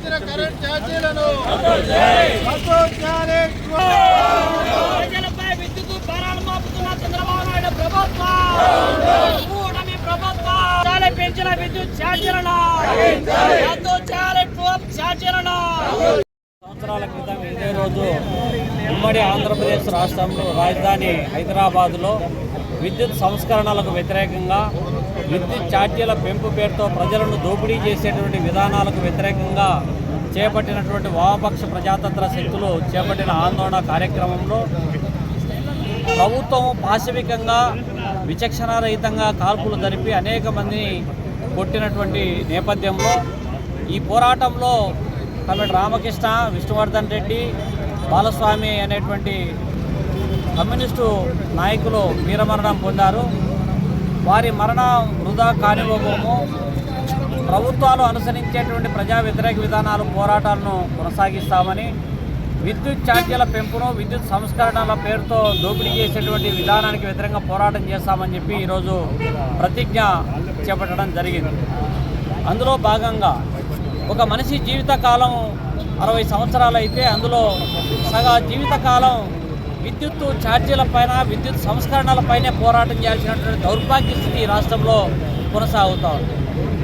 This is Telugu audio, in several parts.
పెంచిన కరెంట్ ఛార్జీలను ప్రజలపై విద్యుత్ భారాలు మోపుతున్న చంద్రబాబు నాయుడు ప్రభుత్వం కూటమి ప్రభుత్వం పెంచిన విద్యుత్ ఛార్జీలను రద్దు చేయాలి. ఛార్జీలను సంవత్సరాల క్రితం ఇదే రోజు ఉమ్మడి ఆంధ్రప్రదేశ్ రాష్ట్రంలో రాజధాని హైదరాబాదులో విద్యుత్ సంస్కరణలకు వ్యతిరేకంగా విద్యుత్ ఛార్జీల పెంపు పేరుతో ప్రజలను దోపిడీ చేసేటువంటి విధానాలకు వ్యతిరేకంగా చేపట్టినటువంటి వామపక్ష ప్రజాతంత్ర శక్తులు చేపట్టిన ఆందోళన కార్యక్రమంలో ప్రభుత్వం పాశవికంగా విచక్షణారహితంగా కాల్పులు జరిపి అనేక మందిని కొట్టినటువంటి నేపథ్యంలో ఈ పోరాటంలో కమిటీ రామకృష్ణ, విష్ణువర్ధన్ రెడ్డి, బాలస్వామి అనేటువంటి కమ్యూనిస్టు నాయకులు వీరమరణం పొందారు. వారి మరణం వృధా కానివ్వబోము. ప్రభుత్వాలు అనుసరించేటువంటి ప్రజా వ్యతిరేక విధానాలు పోరాటాలను కొనసాగిస్తామని, విద్యుత్ ఛార్జీల పెంపును విద్యుత్ సంస్కరణల పేరుతో దోపిడీ చేసేటువంటి విధానానికి వ్యతిరేకంగా పోరాటం చేస్తామని చెప్పి ఈరోజు ప్రతిజ్ఞ చేపట్టడం జరిగింది. అందులో భాగంగా ఒక మనిషి జీవితకాలం 60 సంవత్సరాలు అయితే అందులో సగ జీవితకాలం విద్యుత్ ఛార్జీల పైన విద్యుత్ సంస్కరణలపైనే పోరాటం చేయాల్సినటువంటి దౌర్భాగ్య స్థితి ఈ రాష్ట్రంలో కొనసాగుతూ ఉంది.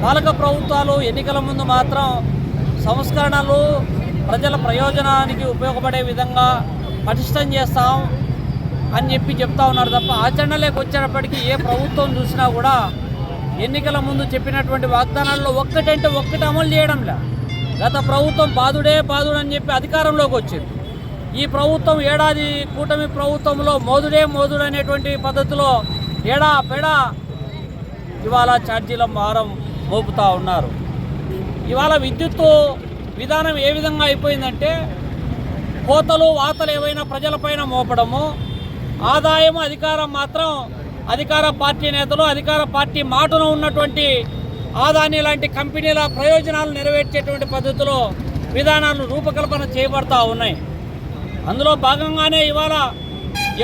పాలక ప్రభుత్వాలు ఎన్నికల ముందు మాత్రం సంస్కరణలు ప్రజల ప్రయోజనానికి ఉపయోగపడే విధంగా పటిష్టం చేస్తాం అని చెప్పి చెప్తా ఉన్నారు తప్ప ఆచరణలోకి వచ్చేటప్పటికీ ఏ ప్రభుత్వం చూసినా కూడా ఎన్నికల ముందు చెప్పినటువంటి వాగ్దానాల్లో ఒక్కటంటే ఒక్కటి అమలు చేయడంలే. గత ప్రభుత్వం బాదుడే బాదుడు అని చెప్పి అధికారంలోకి వచ్చింది. ఈ ప్రభుత్వం ఏడాది కూటమి ప్రభుత్వంలో మోదుడే మోదుడు అనేటువంటి పద్ధతిలో ఏడా పెడా ఇవాళ ఛార్జీల భారం మోపుతూ ఉన్నారు. ఇవాళ విద్యుత్తు విధానం ఏ విధంగా అయిపోయిందంటే కోతలు వాతలు ఏవైనా ప్రజలపైన మోపడము, ఆదాయం అధికారం మాత్రం అధికార పార్టీ నేతలు, అధికార పార్టీ మాటను ఉన్నటువంటి ఆదాని లాంటి కంపెనీల ప్రయోజనాలు నెరవేర్చేటువంటి పద్ధతిలో విధానాలు రూపకల్పన చేయబడతా ఉన్నాయి. అందులో భాగంగానే ఇవాళ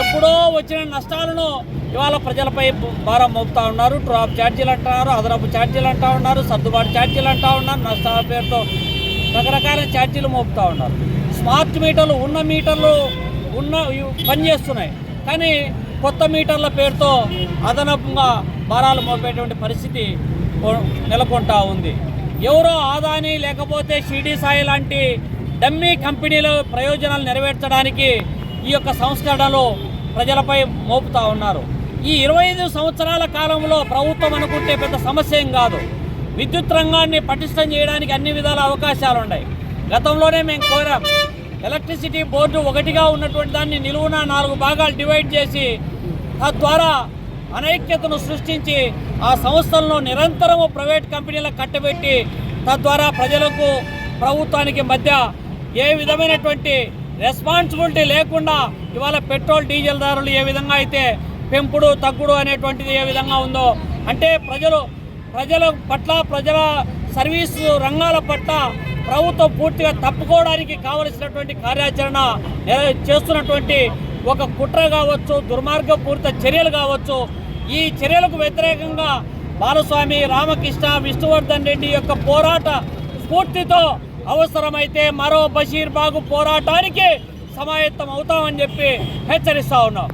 ఎప్పుడో వచ్చిన నష్టాలను ఇవాళ ప్రజలపై భారం మోపుతా ఉన్నారు. డ్రాప్ ఛార్జీలు అంటున్నారు, అదనపు ఛార్జీలు అంటూ ఉన్నారు, సర్దుబాటు ఛార్జీలు అంటూ ఉన్నారు, నష్టాల పేరుతో రకరకాల ఛార్జీలు మోపుతూ ఉన్నారు. స్మార్ట్ మీటర్లు ఉన్న మీటర్లు పనిచేస్తున్నాయి, కానీ కొత్త మీటర్ల పేరుతో అదనంగా భారాలు మోపేటువంటి పరిస్థితి నెలకొంటా ఉంది. ఎవరో ఆదాని లేకపోతే షిరిడి సాయి లాంటి డమ్మీ కంపెనీల ప్రయోజనాలు నెరవేర్చడానికి ఈ యొక్క సంస్కరణలు ప్రజలపై మోపుతా ఉన్నారు. ఈ 25 సంవత్సరాల కాలంలో ప్రభుత్వం అనుకుంటే పెద్ద సమస్య ఏం కాదు. విద్యుత్ రంగాన్ని పటిష్టం చేయడానికి అన్ని విధాల అవకాశాలు ఉన్నాయి. గతంలోనే మేము కోరాం, ఎలక్ట్రిసిటీ బోర్డు ఒకటిగా ఉన్నటువంటి దాన్ని నిలువున 4 భాగాలు డివైడ్ చేసి తద్వారా అనైక్యతను సృష్టించి ఆ సంస్థలను నిరంతరము ప్రైవేట్ కంపెనీలకు కట్టబెట్టి తద్వారా ప్రజలకు ప్రభుత్వానికి మధ్య ఏ విధమైనటువంటి రెస్పాన్సిబిలిటీ లేకుండా ఇవాళ పెట్రోల్ డీజిల్ ధరలు ఏ విధంగా అయితే పెంపుడు తగ్గుడు అనేటువంటిది ఏ విధంగా ఉందో, అంటే ప్రజల పట్ల ప్రజల సర్వీసు రంగాల పట్ల ప్రభుత్వం పూర్తిగా తప్పుకోవడానికి కావలసినటువంటి కార్యాచరణ చేస్తున్నటువంటి ఒక కుట్ర కావచ్చు, దుర్మార్గపూరిత చర్యలు కావచ్చు. ఈ చర్యలకు వ్యతిరేకంగా బాలస్వామి, రామకృష్ణ, విష్ణువర్ధన్ రెడ్డి యొక్క పోరాట స్ఫూర్తితో అవసరమైతే మరో బషీర్బాగు పోరాటానికి సమాయత్తం అవుతామని చెప్పి హెచ్చరిస్తా ఉన్నాం.